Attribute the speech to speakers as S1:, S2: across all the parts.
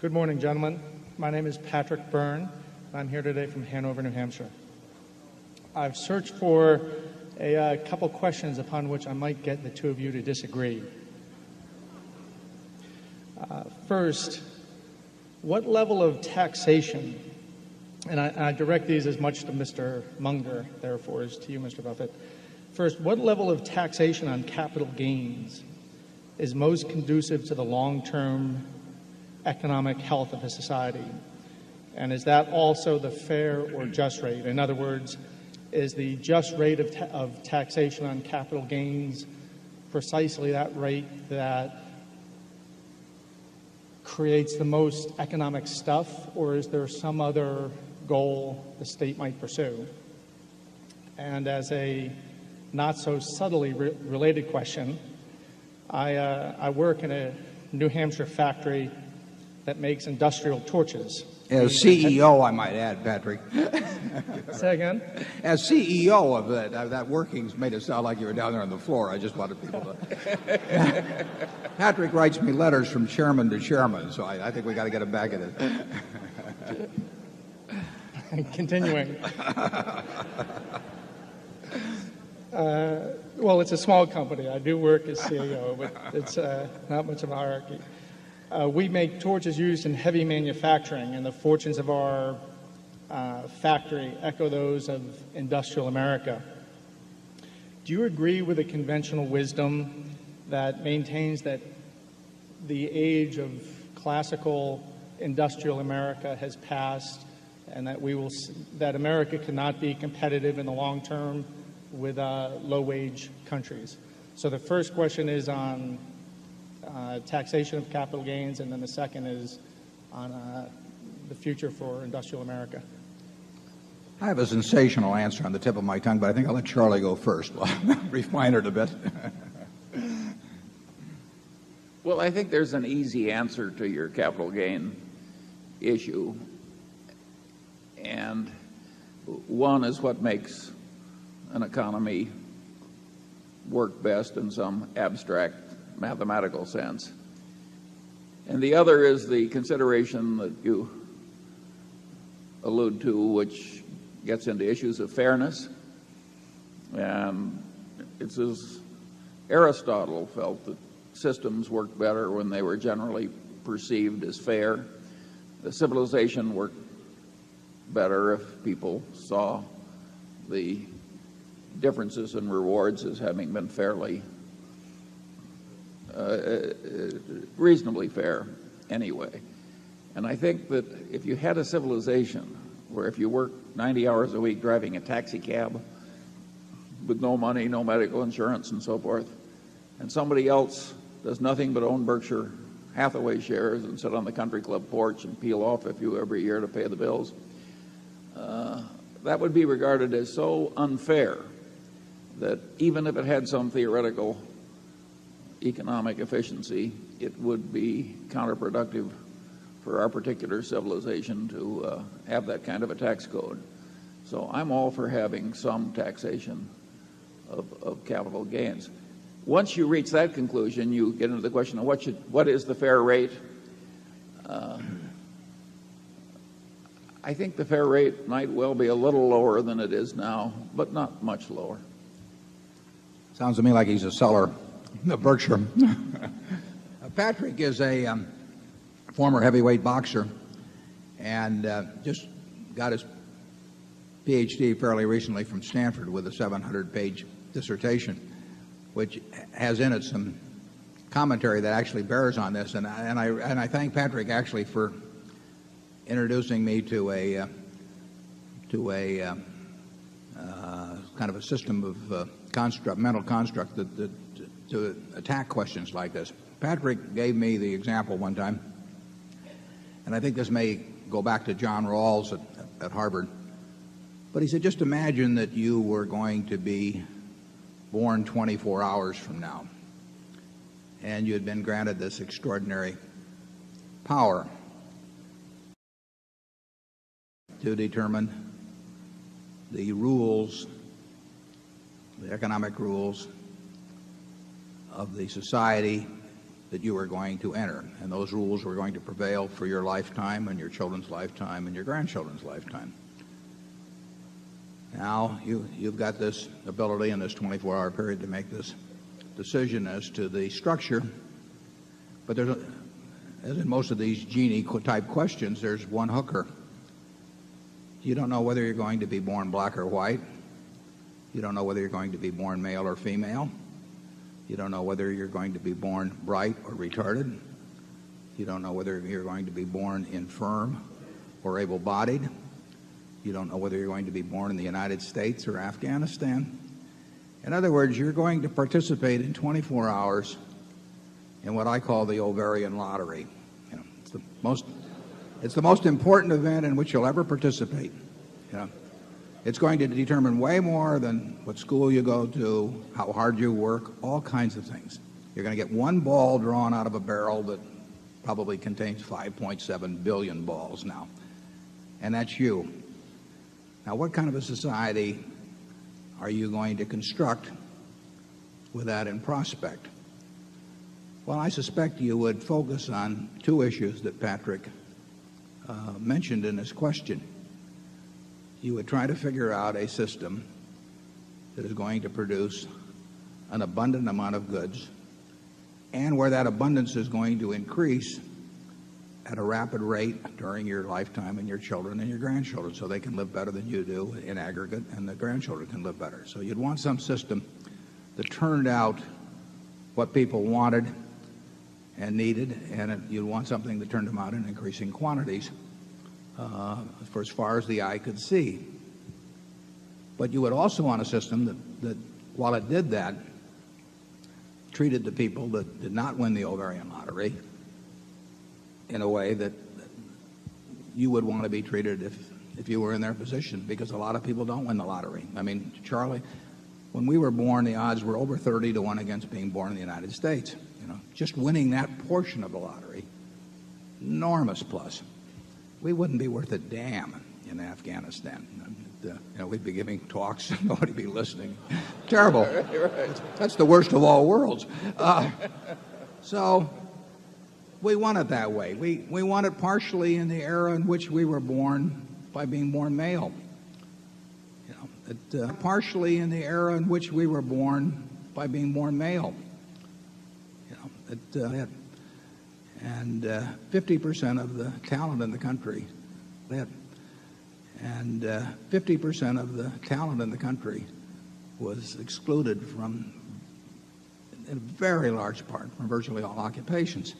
S1: Good morning, gentlemen. My name is Patrick Byrne. I'm here today from Hanover, New Hampshire. I've searched for a couple questions upon which I might get the two of you to disagree. First, what level of taxation, and I direct these as much to Mr. Munger, therefore, as to you, Mr. Buffett. First, what level of taxation on capital gains is most conducive to the long-term economic health of a society? And is that also the fair or just rate? In other words, is the just rate of taxation on capital gains precisely that rate that creates the most economic stuff, or is there some other goal the state might pursue? And as a not so subtly related question, I work in a New Hampshire factory that makes industrial torches.
S2: As CEO, I might add, Patrick.
S1: Say again?
S2: As CEO of that workings made it sound like you were down there on the floor. I just wanted people to. Patrick writes me letters from chairman to chairman, so I think we got to get him back at it.
S1: Continuing. Well, it's a small company. I do work as CEO, but it's not much of a hierarchy. We make torches used in heavy manufacturing, and the fortunes of our factory echo those of industrial America. Do you agree with the conventional wisdom that maintains that the age of classical industrial America has passed, and that America cannot be competitive in the long term with low-wage countries? So the first question is on taxation of capital gains, and then the second is on the future for industrial America.
S2: I have a sensational answer on the tip of my tongue, but I think I'll let Charlie go first. Well, refine it a bit.
S3: Well, I think there's an easy answer to your capital gain issue, and one is what makes an economy work best in some abstract mathematical sense. And the other is the consideration that you allude to, which gets into issues of fairness. And it's as Aristotle felt that systems worked better when they were generally perceived as fair. The civilization worked better if people saw the differences in rewards as having been fairly reasonably fair anyway. And I think that if you had a civilization where if you worked 90 hours a week driving a taxi cab with no money, no medical insurance and so forth, and somebody else does nothing but own Berkshire Hathaway shares and sit on the country club porch and peel off a few every year to pay the bills, that would be regarded as so unfair that even if it had some theoretical economic efficiency, it would be counterproductive for our particular civilization to have that kind of a tax code. So I'm all for having some taxation of capital gains. Once you reach that conclusion, you get into the question of what is the fair rate. I think the fair rate might well be a little lower than it is now, but not much lower.
S2: Sounds to me like he's a seller of Berkshire. Patrick is a former heavyweight boxer and just got his PhD fairly recently from Stanford with a 700-page dissertation, which has in it some commentary that actually bears on this. And I thank Patrick actually for introducing me to a kind of a system of mental construct to attack questions like this. Patrick gave me the example one time, and I think this may go back to John Rawls at Harvard, but he said, just imagine that you were going to be born 24 hours from now, and you had been granted this extraordinary power to determine the rules, the economic rules of the society that you were going to enter. And those rules were going to prevail for your lifetime and your children's lifetime and your grandchildren's lifetime. Now, you've got this ability in this 24-hour period to make this decision as to the structure. But there's, as in most of these Genie-type questions, there's one hooker. You don't know whether you're going to be born black or white. You don't know whether you're going to be born male or female. You don't know whether you're going to be born bright or retarded. You don't know whether you're going to be born infirm or able-bodied. You don't know whether you're going to be born in the United States or Afghanistan. In other words, you're going to participate in 24 hours in what I call the ovarian lottery. You know, it's the most important event in which you'll ever participate. You know, it's going to determine way more than what school you go to, how hard you work, all kinds of things. You're going to get one ball drawn out of a barrel that probably contains 5.7 billion balls now, and that's you. Now, what kind of a society are you going to construct with that in prospect? Well, I suspect you would focus on two issues that Patrick mentioned in his question. You would try to figure out a system that is going to produce an abundant amount of goods, and where that abundance is going to increase at a rapid rate during your lifetime and your children and your grandchildren, so they can live better than you do in aggregate, and the grandchildren can live better. So you'd want some system that turned out what people wanted and needed, and you'd want something that turned them out in increasing quantities for as far as the eye could see. But you would also want a system that while it did that, treated the people that did not win the ovarian lottery in a way that you would want to be treated if you were in their position, because a lot of people don't win the lottery. I mean, Charlie, when we were born, the odds were over 30 to 1 against being born in the United States. You know, just winning that portion of the lottery, enormous plus. We wouldn't be worth a damn in Afghanistan. You know, we'd be giving talks, nobody would be listening. Terrible. That's the worst of all worlds. So we want it that way. We want it partially in the era in which we were born by being born male. You know, partially in the era in which we were born by being born male. You know, and 50% of the talent in the country, and 50% of the talent in the country was excluded from, in a very large part, from virtually all occupations.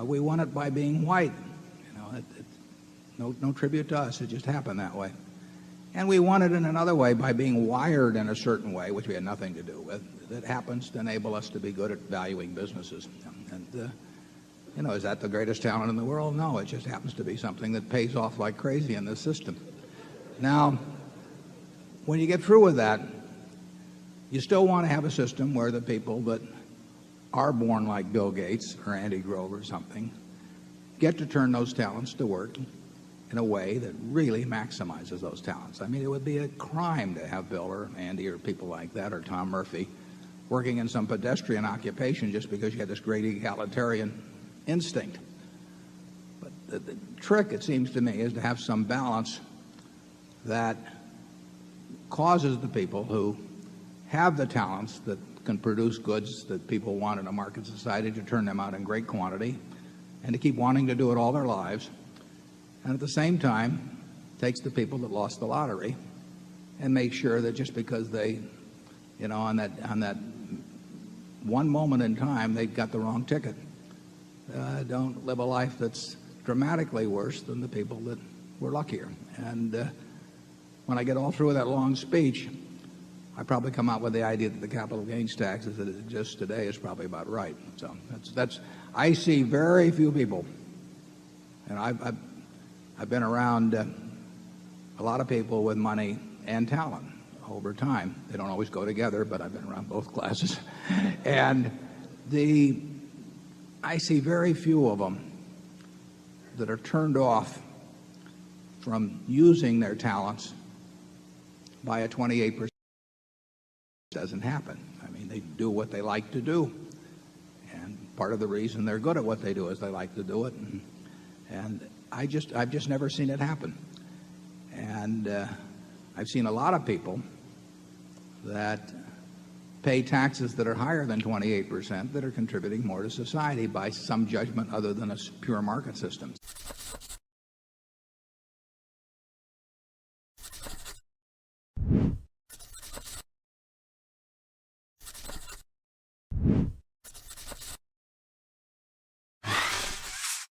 S2: We won it by being white. You know, no tribute to us. It just happened that way. And we won it in another way by being wired in a certain way, which we had nothing to do with, that happens to enable us to be good at valuing businesses. And you know, is that the greatest talent in the world? No, it just happens to be something that pays off like crazy in this system. Now, when you get through with that, you still want to have a system where the people that are born like Bill Gates or Andy Grove or something get to turn those talents to work in a way that really maximizes those talents. I mean, it would be a crime to have Bill or Andy or people like that, or Tom Murphy, working in some pedestrian occupation just because you had this great egalitarian instinct. But the trick, it seems to me, is to have some balance that causes the people who have the talents that can produce goods that people want in a market society to turn them out in great quantity and to keep wanting to do it all their lives, and at the same time takes the people that lost the lottery and make sure that just because they, you know, on that one moment in time they got the wrong ticket, don't live a life that's dramatically worse than the people that were luckier. And when I get all through with that long speech, I probably come out with the idea that the capital gains tax as it exists today is probably about right. So that's I see very few people, and I've been around a lot of people with money and talent over time. They don't always go together, but I've been around both classes. And I see very few of them that are turned off from using their talents by a 28%. Doesn't happen. I mean, they do what they like to do. And part of the reason they're good at what they do is they like to do it. And I've just never seen it happen. And I've seen a lot of people that pay taxes that are higher than 28% that are contributing more to society by some judgment other than a pure market system.